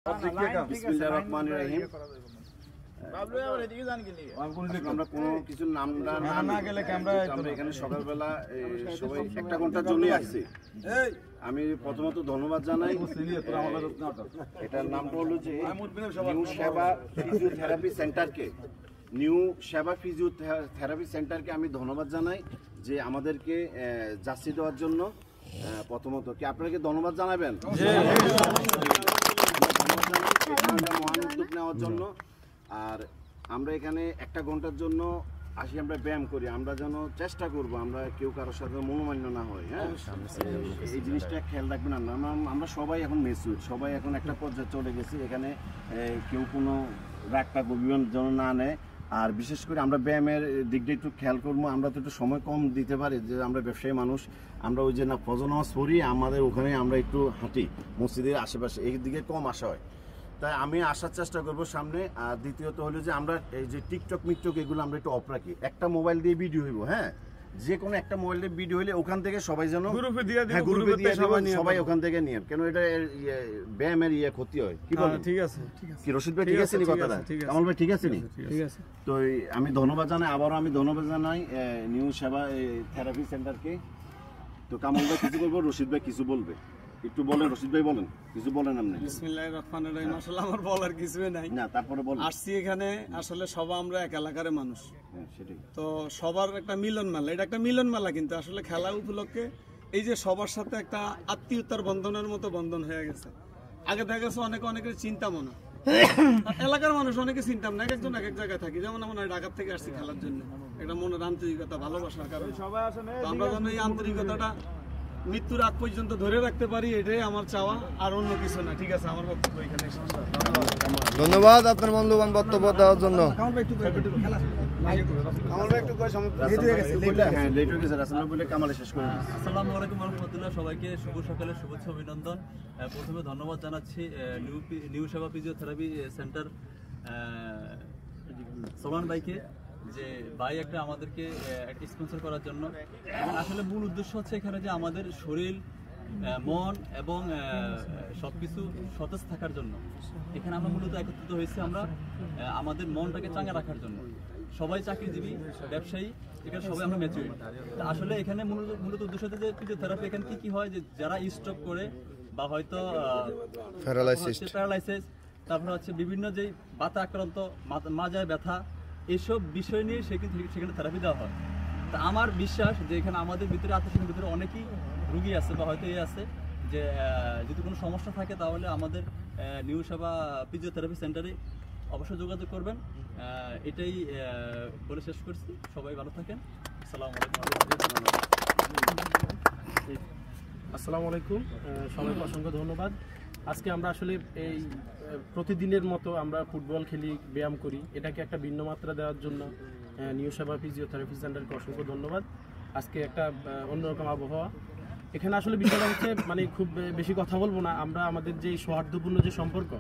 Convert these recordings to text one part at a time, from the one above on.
সকালবেলা সবাই একটা ঘন্টার জন্য আসছি। আমি প্রথমত ধন্যবাদ জানাই, এটার নামটা হলো যে নিউ সেবা ফিজিওথেরাপি সেন্টারকে, নিউ সেবা ফিজিওথেরাপি সেন্টারকে আমি ধন্যবাদ জানাই যে আমাদেরকে যাত্রী দেওয়ার জন্য। প্রথমত কি আপনাকে ধন্যবাদ জানাবেন মহান উদ্যোগ নেওয়ার জন্য। আর আমরা এখানে একটা ঘন্টার জন্য আসি, আমরা ব্যায়াম করি, আমরা যেন চেষ্টা করবো আমরা কেউ কারোর সাথে মনোমান্য না হয়। হ্যাঁ, এই জিনিসটা খেয়াল রাখবেন। আমরা সবাই এখন মেচুর, সবাই এখন একটা পর্যায়ে চলে গেছি, এখানে কেউ কোনো রাগটা অভিমান যেন না নেয়। আর বিশেষ করে আমরা ব্যায়ামের দিকটা একটু খেয়াল করবো। আমরা তো একটু সময় কম দিতে পারি, যে আমরা ব্যবসায়ী মানুষ, আমরা ওই যে না ফজর নামাজ পড়ি, আমাদের ওখানে আমরা একটু হাঁটি, মসজিদের আশেপাশে এই দিকে কম আসা হয়, তাই আমি আসার চেষ্টা করবো সামনে। আর দ্বিতীয়ত হলো যে আমরা এই যে টিকটক মিকটক এগুলো আমরা একটু অফ রাখি, একটা মোবাইল দিয়ে ভিডিও হইব। হ্যাঁ, যে কোনো একটা মোবাইল দিয়ে ভিডিও হইলে ওখান থেকে সবাই যেন গ্রুপে দিয়ে সবাই ওখান থেকে নিয়ে, কেন এটা ব্যায়ামের ক্ষতি হয়। কি বলেন? ঠিক আছে কি রশিদ ভাই, ঠিক আছে নি কথাটা? কামাল ভাই ঠিক আছে নি? ঠিক আছে। তো আমি ধন্যবাদ জানাই, আবারও আমি ধন্যবাদ জানাই নিউ সেবা থেরাপি সেন্টারকে। তো কামাল ভাই কিছু বলবো, রশিদ ভাই কিছু বলবে, একটু বলেন। রশিদ ভাই বলেন, কিছু বলেন আপনি। বিসমিল্লাহির রহমানির রহিম। আসলে আমার বলার কিছুই নাই না, তারপরে বলেন। আসছি এখানে আসলে সবাই আমরা এক এলাকার মানুষ, সেটাই তো সবার একটা মিলন মেলা, এটা একটা মিলন মেলা, কিন্তু আসলে খেলা উপলক্ষে এই যে সবার সাথে একটা আত্মীয়তার বন্ধনের মতো বন্ধন হয়ে গেছে। আগে দেখা গেছে অনেকের চিন্তা মনে, এলাকার মানুষ অনেকে চিন্তাম না, এক একজন এক এক জায়গায় থাকি। যেমন আমরা ঢাকা থেকে আসছি খেলার জন্য, একটা মনের আন্তরিকতা, ভালোবাসার কারণে আমরা যেন এই আন্তরিকতাটা মৃত্যুর আগ পর্যন্ত ধরে রাখতে পারি, এটাই আমার চাওয়া, আর অন্য কিছু না। ঠিক আছে, আমার বক্তব্য এখানে। ধন্যবাদ আপনার মূল্যবান বক্তব্য দেওয়ার জন্য। আসসালামু আলাইকুম রহমতুল্লাহ, সবাইকে শুভ সকালে শুভেচ্ছা অভিনন্দন। প্রথমে ধন্যবাদ জানাচ্ছি নিউ সেবা ফিজিওথেরাপি সেন্টার সোমান ভাইকে, যে ভাই একটা আমাদেরকে স্পন্সর করার জন্য। এবং আসলে মূল উদ্দেশ্য হচ্ছে এখানে যে আমাদের শরীর, মন এবং সবকিছু সতেজ থাকার জন্য এখানে আমরা মূলত একত্রিত হয়েছি। আমরা আমাদের মনটাকে চাঙ্গা রাখার জন্য। সবাই চাকরিজীবী, ব্যবসায়ী, এখানে সবাই আমরা ম্যাচুরিটি। আসলে এখানে মূলত উদ্দেশ্য হচ্ছে যে ফিজিওথেরাপি এখানে কি হয়, যে যারা স্ট্রোক করে বা হয়তো প্যারালাইসিস, তারপরে হচ্ছে বিভিন্ন যে বাতা আক্রান্ত, মাজায় ব্যথা, এসব বিষয় নিয়ে সেখানে থেরাপি দেওয়া হয়। তা আমার বিশ্বাস যে এখানে আমাদের ভিতরে, আত্মীয়ের ভিতরে অনেকেই রুগী আছে বা হয়তো আছে, যে যদি কোনো সমস্যা থাকে তাহলে আমাদের নিউ সেবা ফিজিওথেরাপি সেন্টারে অবশ্যই যোগাযোগ করবেন। এটাই বলে শেষ করছি। সবাই ভালো থাকেন। আসসালামু আলাইকুম। সবাইকে অসংখ্য ধন্যবাদ। আজকে আমরা আসলে এই প্রতিদিনের মতো আমরা ফুটবল খেলি, ব্যায়াম করি, এটাকে একটা ভিন্ন মাত্রা দেওয়ার জন্য নিউ সেবা ফিজিওথেরাপি সেন্টারকে অসংখ্য ধন্যবাদ। আজকে একটা অন্যরকম আবহাওয়া এখানে। আসলে বিষয়টা হচ্ছে মানে খুব বেশি কথা বলবো না, আমরা আমাদের যে সৌহার্দ্যপূর্ণ যে সম্পর্ক,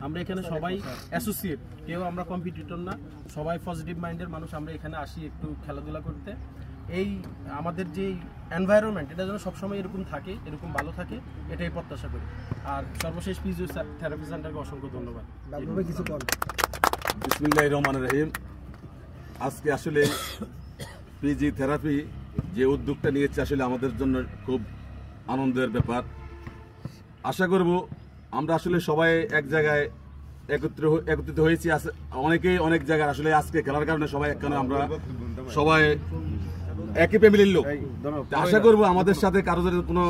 আমরা এখানে সবাই অ্যাসোসিয়েট, কেউ আমরা কম্পিটিটর না, সবাই পজিটিভ মাইন্ডের মানুষ। আমরা এখানে আসি একটু খেলাধুলা করতে। এই আমাদের যে এনভায়রনমেন্ট, এটা যেন সবসময় এরকম থাকে, এরকম ভালো থাকে, এটাই প্রত্যাশা করি। আর সর্বশেষ ফিজিওথেরাপি সেন্টারকে অসংখ্য ধন্যবাদ। বিসমিল্লাহির রহমানির রহিম। আজকে আসলে ফিজিওথেরাপি যে উদ্যোগটা নিয়েছে আসলে আমাদের জন্য খুব আনন্দের ব্যাপার। আশা করব আমরা আসলে সবাই এক জায়গায় একত্রিত হয়েছি। অনেকেই অনেক জায়গায় আসলে আজকে খেলার কারণে সবাই এখানে আমরা সবাই একই ফ্যামিলির লোক। আশা করব আমাদের সাথে কারো যদি কোনো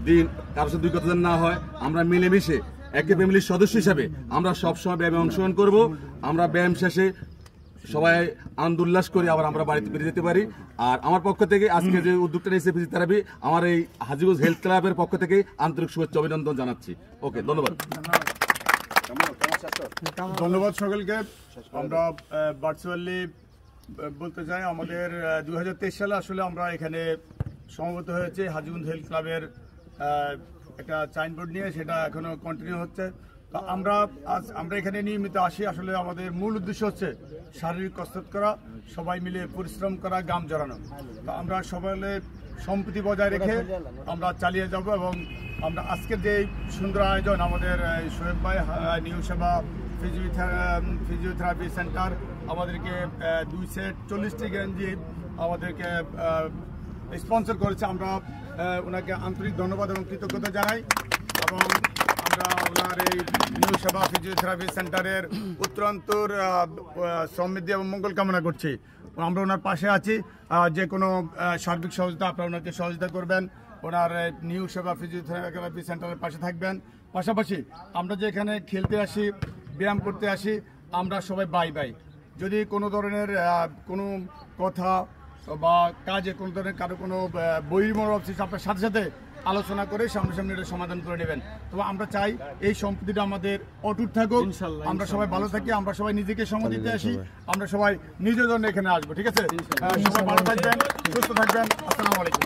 দিন কারোর সাথে দুই কথা না হয়, আমরা মিলেমিশে একই ফ্যামিলির সদস্য হিসাবে আমরা সবসময় ব্যায়ামে অংশগ্রহণ করব। আমরা ব্যায়াম শেষে সবাই আনন্দ উল্লাস করে আবার আমরা বাড়িতে ফিরে যেতে পারি। আর আমার পক্ষ থেকে আজকে যে উদ্যোগটা নিয়েছে ফিজিওথেরাপি, আমার এই হাজীগঞ্জ হেলথ ক্লাবের পক্ষ থেকে আন্তরিক শুভেচ্ছা অভিনন্দন জানাচ্ছি। ওকে, ধন্যবাদ। ধন্যবাদ সকলকে। আমরা ভার্চুয়ালি বলতে চাই, আমাদের 2023 সালে আসলে আমরা এখানে সমবেত হয়েছে হাজীগঞ্জ হেলথ ক্লাবের একটা সাইনবোর্ড নিয়ে, সেটা এখনো কন্টিনিউ হচ্ছে। তো আমরা এখানে নিয়মিত আসি। আসলে আমাদের মূল উদ্দেশ্য হচ্ছে শারীরিক কসরত করা, সবাই মিলে পরিশ্রম করা, গাম জড়ানো। তো আমরা সবাই সম্প্রীতি বজায় রেখে আমরা চালিয়ে যাব এবং আমরা আজকের যে সুন্দর আয়োজন আমাদের শোয়েব ভাই নিউ সেবা ফিজিওথেরাপি সেন্টার আমাদেরকে 2 সেট 40টি গেঞ্জি আমাদেরকে স্পন্সর করেছে। আমরা ওনাকে আন্তরিক ধন্যবাদ এবং কৃতজ্ঞতা জানাই এবং আমরা ওনার এই নিউ সেবা ফিজিওথেরাপি সেন্টারের উত্তরান্তর সমৃদ্ধি এবং মঙ্গল কামনা করছি। আমরা ওনার পাশে আছি, যে কোনো সার্বিক সহযোগিতা আপনারা ওনাকে সহযোগিতা করবেন, ওনার নিউ সেবা ফিজিওথেরাপি সেন্টারের পাশে থাকবেন। পাশাপাশি আমরা যে এখানে খেলতে আসি, ব্যায়াম করতে আসি, আমরা সবাই বাই বাই। যদি কোনো ধরনের কোনো কথা বা কাজে কোনো ধরনের কারো কোনো বহির্মনোভাব সৃষ্টি আপনার সাথে সাথে আলোচনা করে সামনাসামনি এটা সমাধান করে নেবেন। তো আমরা চাই এই সম্পত্তিটা আমাদের অটুট থাকুক, আমরা সবাই ভালো থাকি, আমরা সবাই নিজেকে সময় দিতে আসি, আমরা সবাই নিজের জন্য এখানে আসবো। ঠিক আছে, সবাই ভালো থাকবেন, সুস্থ থাকবেন। আসসালামু আলাইকুম।